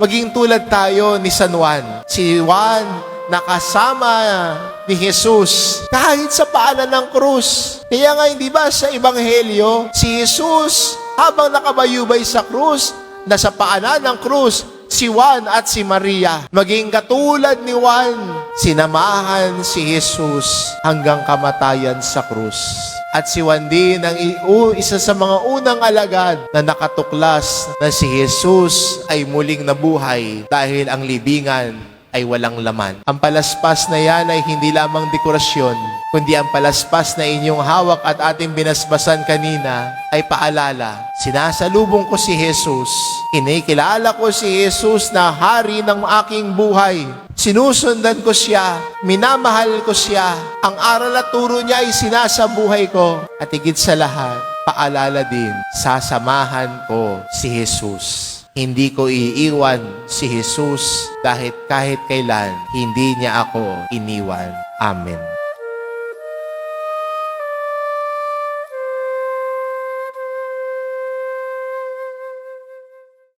Maging tulad tayo ni San Juan. Si Juan nakasama ni Jesus kahit sa paanan ng krus. Kaya nga hindi ba sa Ebanghelyo, si Jesus habang nakabayubay sa krus, nasa paanan ng krus, si Juan at si Maria. Maging katulad ni Juan, sinamahan si Jesus hanggang kamatayan sa krus. At si Juan din ang isa sa mga unang alagad na nakatuklas na si Jesus ay muling nabuhay dahil ang libingan ay walang laman. Ang palaspas na yan ay hindi lamang dekorasyon, kundi ang palaspas na inyong hawak at ating binasbasan kanina ay paalala. Sinasalubong ko si Jesus. Kinikilala ko si Jesus na hari ng aking buhay. Sinusundan ko siya. Minamahal ko siya. Ang aral at turo niya ay sinasabuhay ko. At higit sa lahat, paalala din, sasamahan ko si Jesus. Hindi ko iiwan si Jesus kahit kailan hindi niya ako iniwan. Amen.